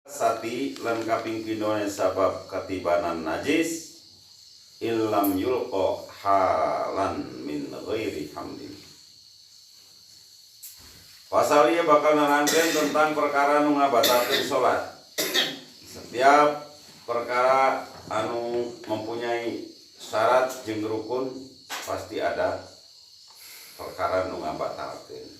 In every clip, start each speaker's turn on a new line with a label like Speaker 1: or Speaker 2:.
Speaker 1: Sati lan kaping pindhone sabab katibanan najis illam yulqa halan min ghairi hamdin. Pasal ieu bakal nerangkeun tentang perkara nu ngabatakeun salat. Setiap perkara anu mempunyai syarat jeung rukun pasti ada perkara nu ngabatalkeun.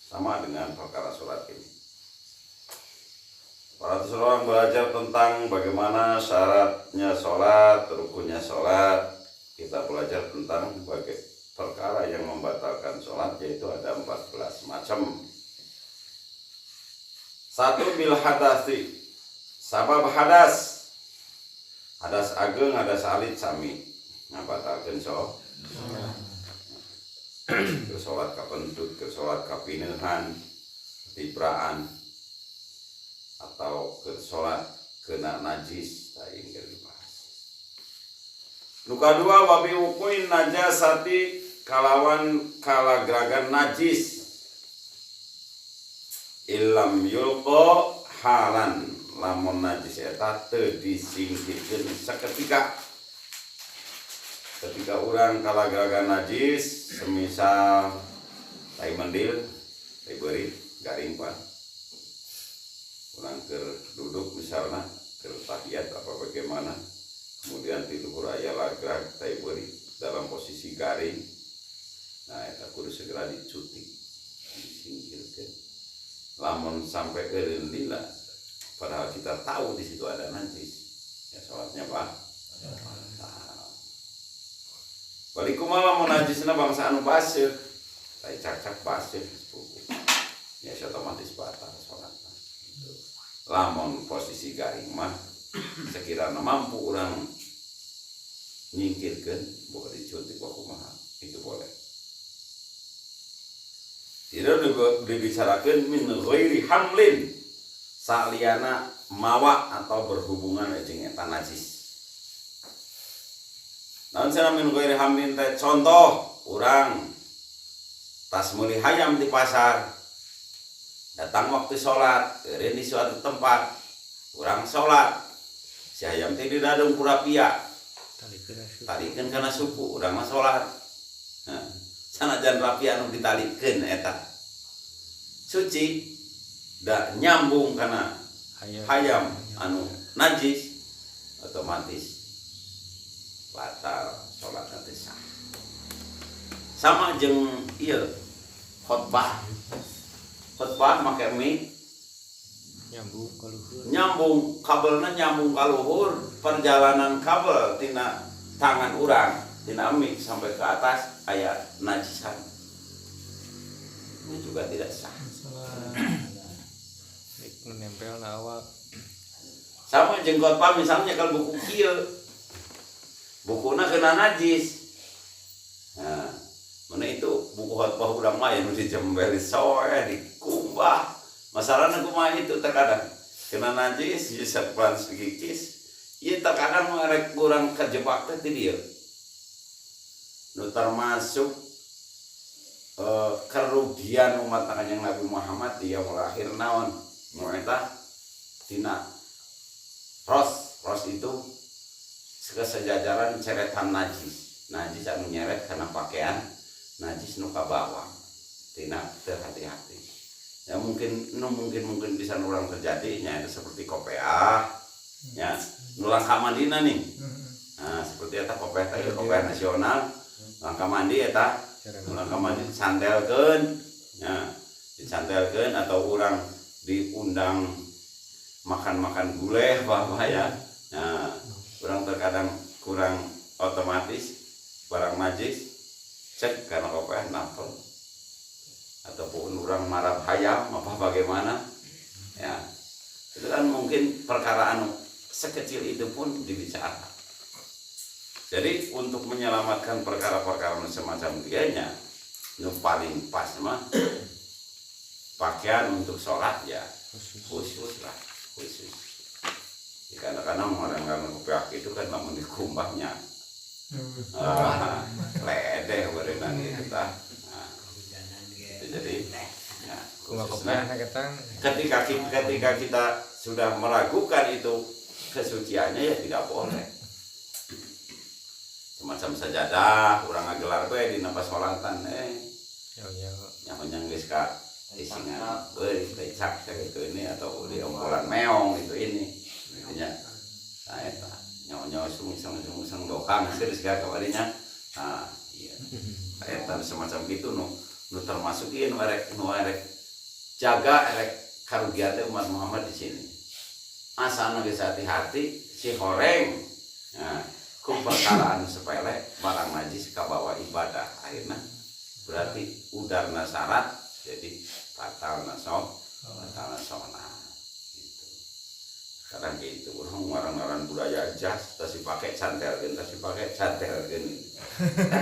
Speaker 1: Sama dengan perkara salat ini. Para orang belajar tentang bagaimana syaratnya sholat, rukunnya sholat. Kita belajar tentang perkara yang membatalkan sholat, yaitu ada 14 macam. Satu, bil hadasi, sabab hadas. Hadas ageng, hadas alit sami ngabatalkan sholat. Ke sholat kapentut, ke sholat kapinehan, tibraan, atau ke sholat kena najis tadi yang dibahas. Nuka dua wabi ukuin najasati kalawan kalagragan najis illam yulqa halan lamun najis eta teu disingkirkeun saketika. Ketika orang kalagragan najis semisal tai mendil, tai beurit, garing pan orang duduk misalnya tahiyat apa bagaimana, kemudian di luhur aya lagrag tai beurit dalam posisi garing, nah eta kudu segera dicuti, disingkirkeun. Lamun sampai eureun lila padahal kita tahu di situ ada najis, ya salatnya apa? Balik kumaha lamun najisna bangsa anu baseuh, tai cacak baseuh ya otomatis batal salat. Lamun posisi garing mah sekiranya mampu orang nyingkirkan boleh dicuti kumaha itu boleh. Tidak dibicarakan min ghairi hamlin saliyana mawa atau berhubungan jeung eta najis. Namun sana min ghairi hamlin teh contoh urang tas meuli hayam di pasar. Datang waktu sholat, di suatu tempat, kurang sholat, si ayam teh di dadung kurapia, talikeun kana suku, urang mah sholat, sanajan rapia anu ditalikeun eta, suci, da nyambung kana hayam anu najis, otomatis batal sholat nanti sah. Sama jeung ieu khotbah make mie nyambung kabelna nyambung ka luhur, perjalanan kabel tina tangan urang tina mie sampai ke atas aya najisan, ini juga tidak sah.
Speaker 2: Menempel na awak.
Speaker 1: Sama jeung khotbah misalnya kalau buku kieu bukuna kena najis, nah mana itu buku khotbah urang mah anu dijembeli soe dikumbah. Masalahna kumaha itu terkadang kena najis bisa pelan segikis. Ieu terkadang ngarek urang kejebak teh ti dieu. Nu termasuk kerugian umat Kanjeng Nabi Muhammad dia lahir naon? Nu eta tina ros itu kesejajaran ceretan najis. Najis anu nyeret karena pakaian najis nu kabawang tina teu hati-hati. Ya mungkin bisa ulang terjadi nya itu seperti kopiah ya nu langka mandina nih. Nah seperti eta kopiah teh kopiah nasional langka mandi eta langka mandi santelkeun ya disantelkeun atau urang diundang makan gulai apa ya. Nah urang terkadang kurang otomatis barang najis cek karena kopiah napel ataupun orang marah hayam apa bagaimana ya itu kan mungkin perkara anu sekecil itu pun dibicarakan. Jadi untuk menyelamatkan perkara-perkara semacam dianya nu paling pas mah pakaian untuk sholat ya khusus. Kadang-kadang orang kopiah itu kan namun dikumbahnya ledeh berenang gitu tah. Jadi ya, ketika kita sudah meragukan itu kesuciannya ya tidak boleh. Semacam sajadah urang ngagelar bae dina pasolatan nyaho-nyaho geus ka isingan euy becak gitu ini atau di ompolan meong itu ini nya nah eta nyaho-nyaho sung dokang geus ka kabadinya nah iya eta semacam gitu nu termasuk ieu nu erek jaga erek karugian umat Muhammad di sini asana geus hati-hati si horeng nah ku perkara anu sepele barang najis kabawa ibadah akhirna berarti udarna syarat jadi batal nasok gitu. Sekarang gitu orang-orang budaya jas tasih pakai cantelkeun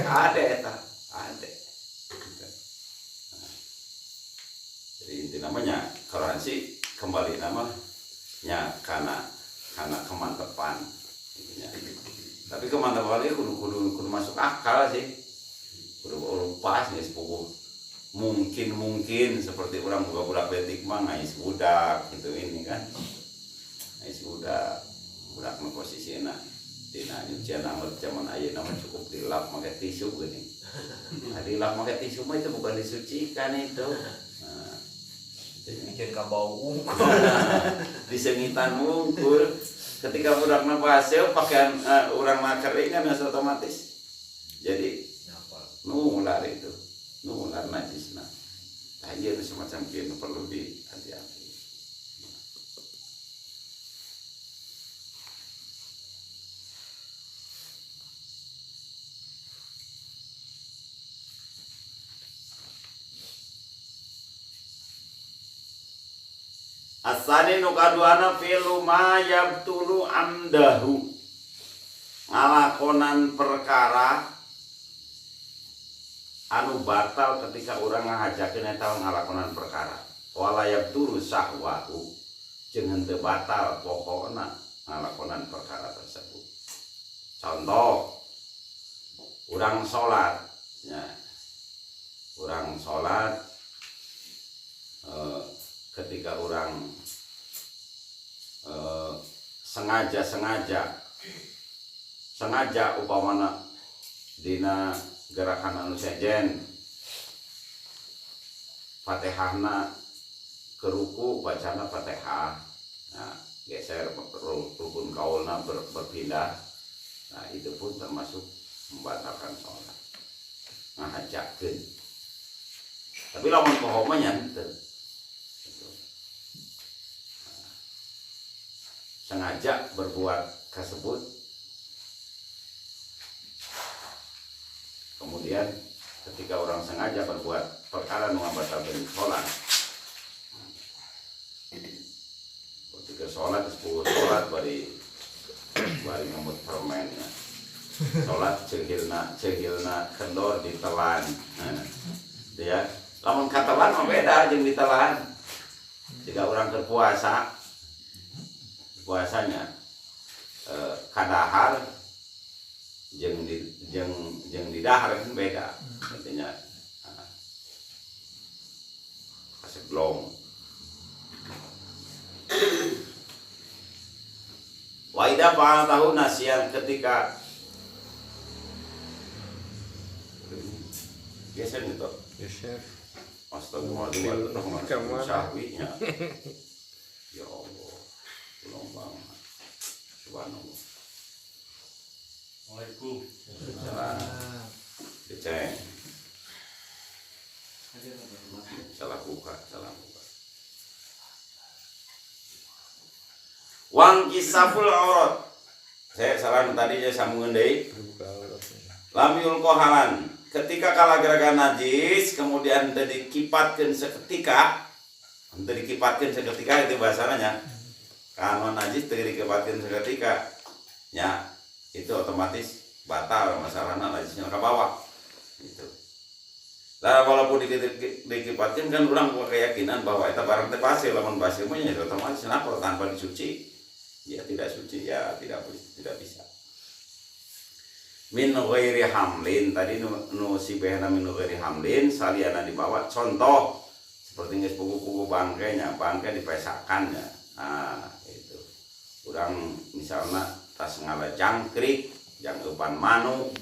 Speaker 1: ada eta ada gitu. Jadi inti namanya toleransi kembali namanya karena kemantepan gitu ya. Tapi kemantepan itu kudu masuk akal sih. Kudu pas nih sepupu mungkin seperti orang budak letik mah ngais budak gitu ini kan ngais budak nu posisina dina nyucian amat zaman ayeuna mah cukup dilap make tisu geuning dilap make tisu mah itu bukan disucikan itu
Speaker 3: bikin ka bau ungkul
Speaker 1: disengitan mungkul ketika budakna baseuh pakaian urang mah kering kan otomatis jadi nular itu nular najisna ieu semacam kieu perlu dihati-hati. Asani nu kaduana fi'lu ma yabtulu amdahu ngalakonan perkara anu batal ketika orang ngahajakeun eta ngalakonan perkara wala yabtulu sahwahu jeung henteu batal pokona ngalakonan perkara tersebut. Contoh urang salat nya urang salat ketika orang sengaja upamana dina gerakan anu sejen Fatihahna ke ruku bacana Fatihah nah geser rukun kaulna berpindah nah itu pun termasuk membatalkan sholat ngahajakeun tapi lamun pohoma nya sengaja berbuat tersebut kemudian ketika orang sengaja berbuat perkara nu ngabatalkeun sholat ketika sholat disebut sholat bari ngemut permennya sholat cehilna kendor ditelan ya lamun katelan mah beda jeung ditelan jika orang berpuasa puasanya kadahar jeung di dahar kan beda artinya kaseglong wa idza fa'altahu nasiyan ketika geser gitu
Speaker 2: geser
Speaker 1: astagfirullahaladzim sahwinya ya Allah tolong banget subhanallah.
Speaker 3: Assalamualaikum.
Speaker 1: Diceng. Salah buka. Wang kisaful aurat. Saya salah tadi saya sambungan deui. Lamyul kohalan. Ketika kalageragan najis kemudian dikipatkeun seketika. Itu bahasanya. Kalau najis dikipatkeun seketika. Ya itu otomatis batal masalahnya najisnya ke bawah gitu. Lah walaupun dikipatkan kan orang punya keyakinan bahwa itu barang terpasir lamun basir mah ya otomatis kenapa tanpa dicuci ya tidak suci ya tidak bisa. Min ghairi hamlin tadi nu sibehna min ghairi hamlin saliana dibawa contoh seperti geus pugu-pugu bangkainya bangkai dipesakannya. Nah kurang misalnya tas ngala jangkrik jangkauan manuk